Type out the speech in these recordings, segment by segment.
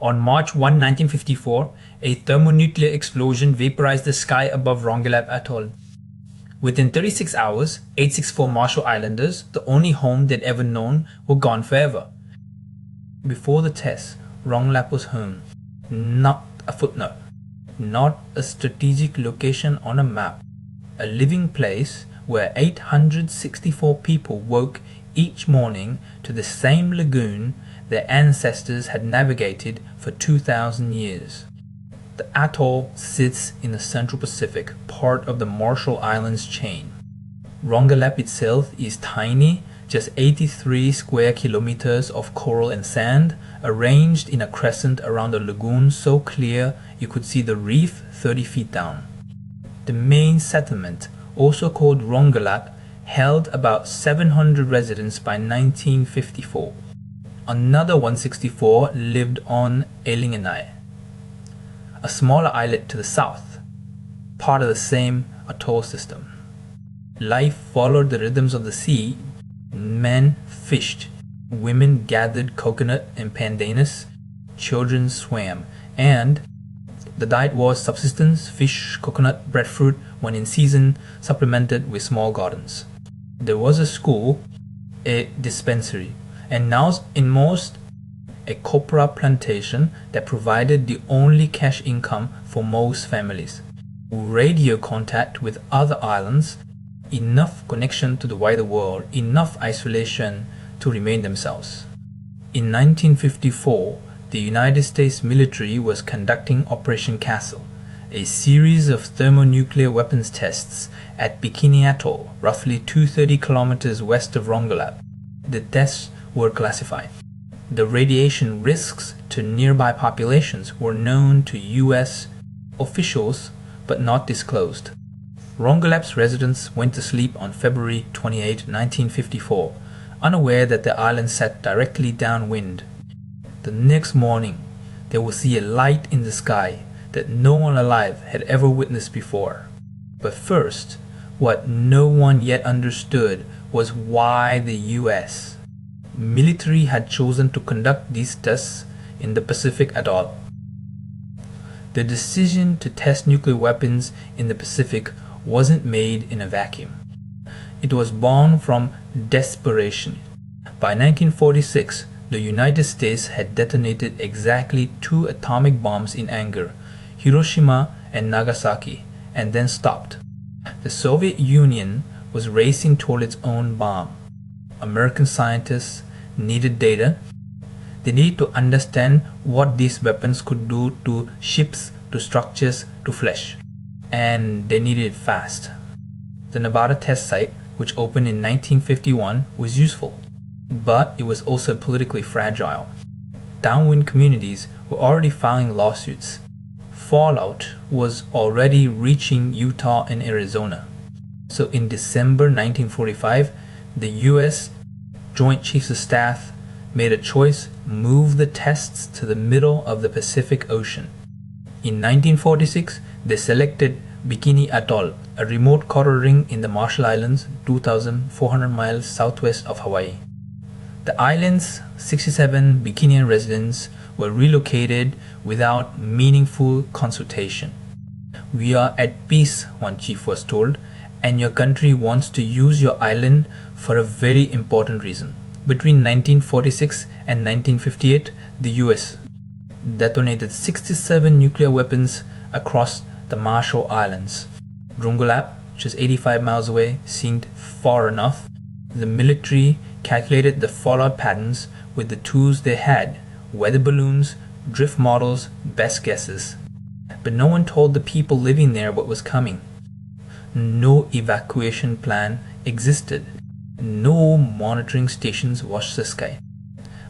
On March 1, 1954, a thermonuclear explosion vaporized the sky above Rongelap Atoll. Within 36 hours, 864 Marshall Islanders, the only home they'd ever known, were gone forever. Before the test, Rongelap was home. Not a footnote. Not a strategic location on a map. A living place where 864 people woke each morning to the same lagoon their ancestors had navigated for 2,000 years. The atoll sits in the Central Pacific, part of the Marshall Islands chain. Rongelap itself is tiny, just 83 square kilometers of coral and sand, arranged in a crescent around a lagoon so clear you could see the reef 30 feet down. The main settlement, also called Rongelap, held about 700 residents by 1954. Another 164 lived on Elinganai, a smaller islet to the south, part of the same atoll system. Life followed the rhythms of the sea. Men fished, women gathered coconut and pandanus, children swam, and the diet was subsistence, fish, coconut, breadfruit, when in season, supplemented with small gardens. There was a school, a dispensary, and now in most, a copra plantation that provided the only cash income for most families. Radio contact with other islands, enough connection to the wider world, enough isolation to remain themselves. In 1954, the United States military was conducting Operation Castle, a series of thermonuclear weapons tests at Bikini Atoll, roughly 230 kilometers west of Rongelap. The tests were classified. The radiation risks to nearby populations were known to U.S. officials but not disclosed. Rongelap's residents went to sleep on February 28, 1954, unaware that the island sat directly downwind. The next morning, they would see a light in the sky that no one alive had ever witnessed before. But first, what no one yet understood was why the U.S. military had chosen to conduct these tests in the Pacific Atoll. The decision to test nuclear weapons in the Pacific wasn't made in a vacuum. It was born from desperation. By 1946, the United States had detonated exactly 2 atomic bombs in anger, Hiroshima and Nagasaki, and then stopped. The Soviet Union was racing toward its own bomb. American scientists needed data. They needed to understand what these weapons could do to ships, to structures, to flesh. And they needed it fast. The Nevada test site, which opened in 1951, was useful, but it was also politically fragile. Downwind communities were already filing lawsuits. Fallout was already reaching Utah and Arizona. So in December 1945, the U.S. Joint Chiefs of Staff made a choice: move the tests to the middle of the Pacific Ocean. In 1946, they selected Bikini Atoll, a remote coral ring in the Marshall Islands, 2,400 miles southwest of Hawaii. The island's 67 Bikinian residents were relocated without meaningful consultation. "We are at peace," one chief was told, "and your country wants to use your island for a very important reason." Between 1946 and 1958, the US detonated 67 nuclear weapons across the Marshall Islands. Rongelap, which is 85 miles away, seemed far enough. The military calculated the fallout patterns with the tools they had: weather balloons, drift models, best guesses. But no one told the people living there what was coming. No evacuation plan existed. No monitoring stations watched the sky.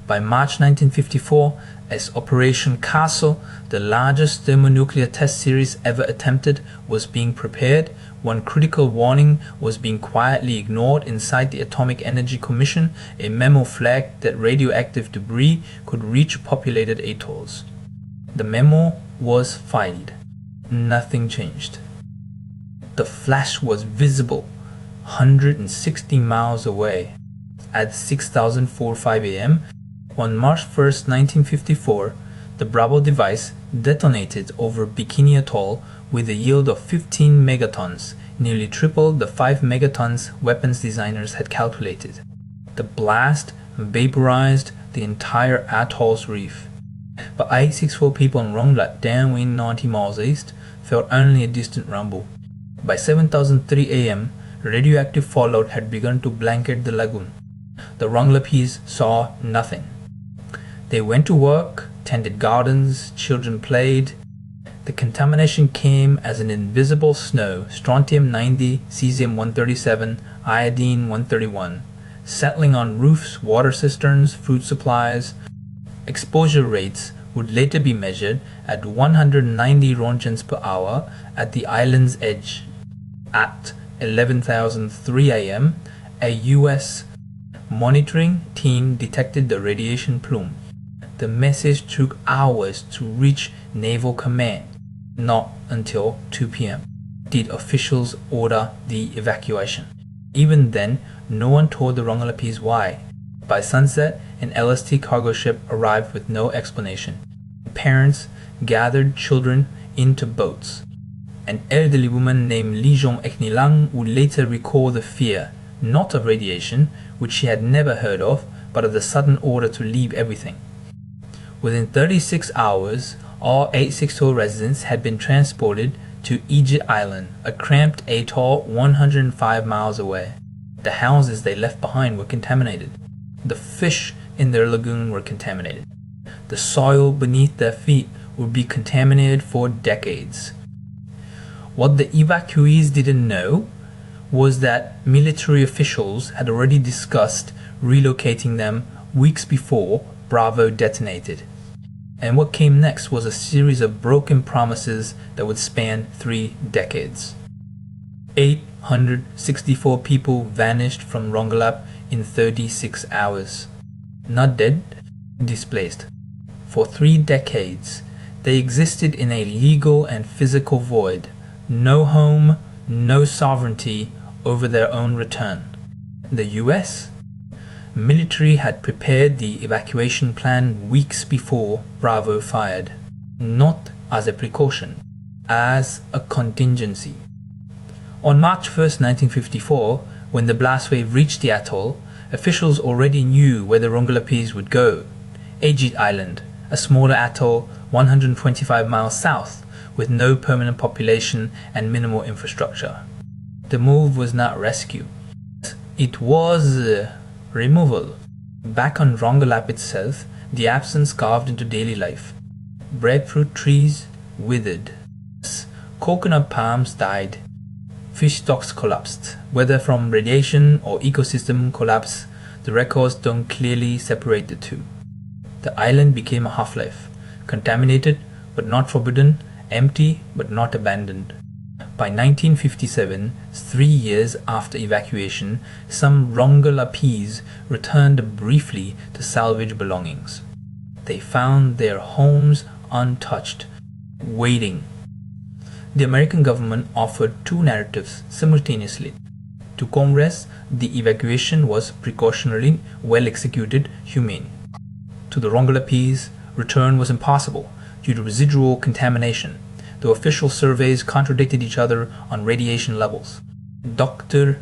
By March 1954, as Operation Castle, the largest thermonuclear test series ever attempted, was being prepared, one critical warning was being quietly ignored inside the Atomic Energy Commission. A memo flagged that radioactive debris could reach populated atolls. The memo was filed. Nothing changed. The flash was visible 160 miles away. At 6:04:05 a.m., on March 1, 1954, The Bravo device detonated over Bikini Atoll with a yield of 15 megatons, nearly triple the 5 megatons weapons designers had calculated. The blast vaporized the entire atoll's reef. But 864 people in Rongelap, downwind 90 miles east, felt only a distant rumble. By 7:03 am, radioactive fallout had begun to blanket the lagoon. The Rongelapese saw nothing. They went to work, tended gardens, children played. The contamination came as an invisible snow, strontium-90, cesium-137, iodine-131, settling on roofs, water cisterns, food supplies. Exposure rates would later be measured at 190 roentgens per hour at the island's edge. At 11:03 am, a U.S. monitoring team detected the radiation plume. The message took hours to reach Naval Command. Not until 2 p.m. did officials order the evacuation. Even then, no one told the Rongelapese why. By sunset, an LST cargo ship arrived with no explanation. Parents gathered children into boats. An elderly woman named Lijong Eknilang would later recall the fear, not of radiation, which she had never heard of, but of the sudden order to leave everything. Within 36 hours, all 862 residents had been transported to Egypt Island, a cramped atoll 105 miles away. The houses they left behind were contaminated. The fish in their lagoon were contaminated. The soil beneath their feet would be contaminated for decades. What the evacuees didn't know was that military officials had already discussed relocating them weeks before Bravo detonated. And what came next was a series of broken promises that would span 3 decades. 864 people vanished from Rongelap in 36 hours. Not dead, displaced. For 3 decades, they existed in a legal and physical void. No home, no sovereignty over their own return. The US military had prepared the evacuation plan weeks before Bravo fired, not as a precaution, as a contingency. On March 1st, 1954, when the blast wave reached the atoll, officials already knew where the Rongelapese would go. Ajit Island, a smaller atoll 125 miles south, with no permanent population and minimal infrastructure. The move was not rescue. It was removal. Back on Rongelap itself, the absence carved into daily life. Breadfruit trees withered. Coconut palms died. Fish stocks collapsed. Whether from radiation or ecosystem collapse, the records don't clearly separate the two. The island became a half-life, contaminated but not forbidden, empty but not abandoned. By 1957, 3 years after evacuation, some Rongelapese returned briefly to salvage belongings. They found their homes untouched, waiting. The American government offered 2 narratives simultaneously. To Congress, the evacuation was precautionary, well executed, humane. To the Rongelapese, return was impossible due to residual contamination, though official surveys contradicted each other on radiation levels. Dr.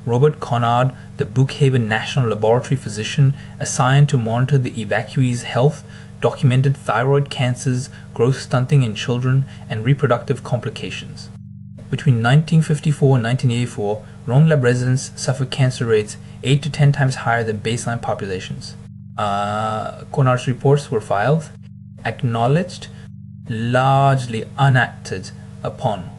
Robert Conard, the Brookhaven National Laboratory physician assigned to monitor the evacuees' health, documented thyroid cancers, growth stunting in children, and reproductive complications. Between 1954 and 1984, Rongelap residents suffered cancer rates 8 to 10 times higher than baseline populations. Conard's reports were filed, acknowledged, largely unacted upon.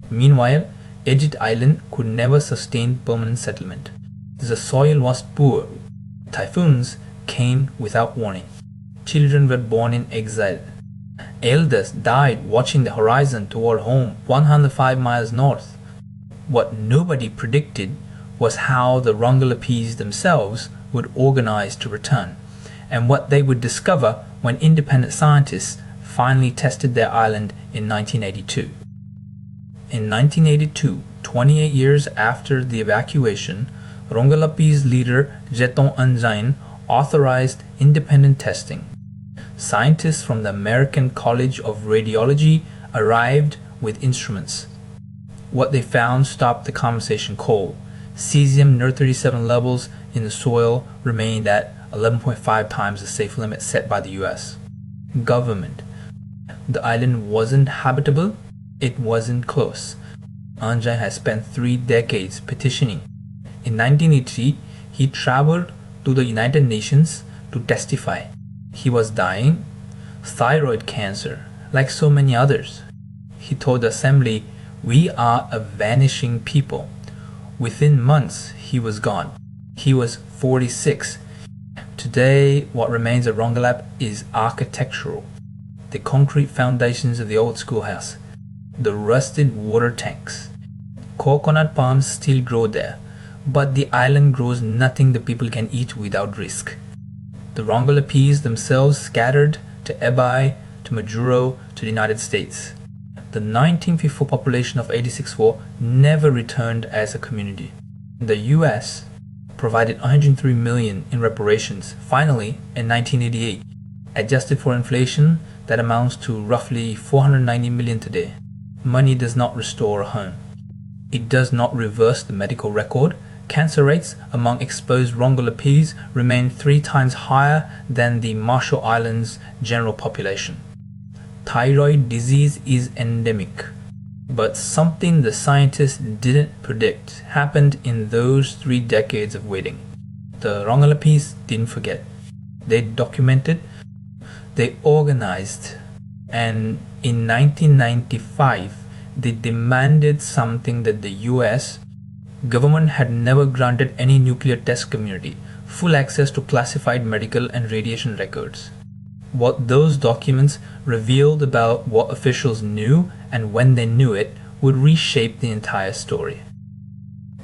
Meanwhile, Ajit Island could never sustain permanent settlement. The soil was poor. Typhoons came without warning. Children were born in exile. Elders died watching the horizon toward home 105 miles north. What nobody predicted was how the Rongelapese themselves would organize to return, and what they would discover when independent scientists finally tested their island in 1982. In 1982, 28 years after the evacuation, Rongelapese leader Jetong Anjain authorized independent testing. Scientists from the American College of Radiology arrived with instruments. What they found stopped the conversation cold. Cesium-137 levels in the soil remained at 11.5 times the safe limit set by the US. Government. The island wasn't habitable, it wasn't close. Anjay has spent 3 decades petitioning. In 1980, he traveled to the United Nations to testify. He was dying, thyroid cancer, like so many others. He told the assembly, "We are a vanishing people." Within months, he was gone. He was 46. Today, what remains of Rongelap is architectural. The concrete foundations of the old schoolhouse, the rusted water tanks. Coconut palms still grow there, but the island grows nothing the people can eat without risk. The Rongelapese themselves scattered to Ebai, to Majuro, to the United States. The 1954 population of 86.4 never returned as a community. The US provided $103 million in reparations, finally in 1988. Adjusted for inflation, that amounts to roughly $490 million today. Money does not restore a home. It does not reverse the medical record. Cancer rates among exposed Rongelapese remain 3 times higher than the Marshall Islands' general population. Thyroid disease is endemic, but something the scientists didn't predict happened in those 3 decades of waiting. The Rongelapese didn't forget. They documented, they organized, and in 1995 they demanded something that the US government had never granted any nuclear test community: full access to classified medical and radiation records. What those documents revealed about what officials knew and when they knew it would reshape the entire story.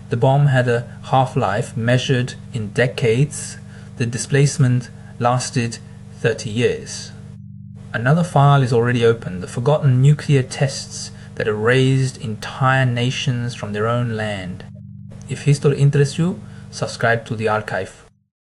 The bomb had a half-life measured in decades. The displacement lasted 30 years. Another file is already open: the forgotten nuclear tests that erased entire nations from their own land. If history interests you, subscribe to the archive.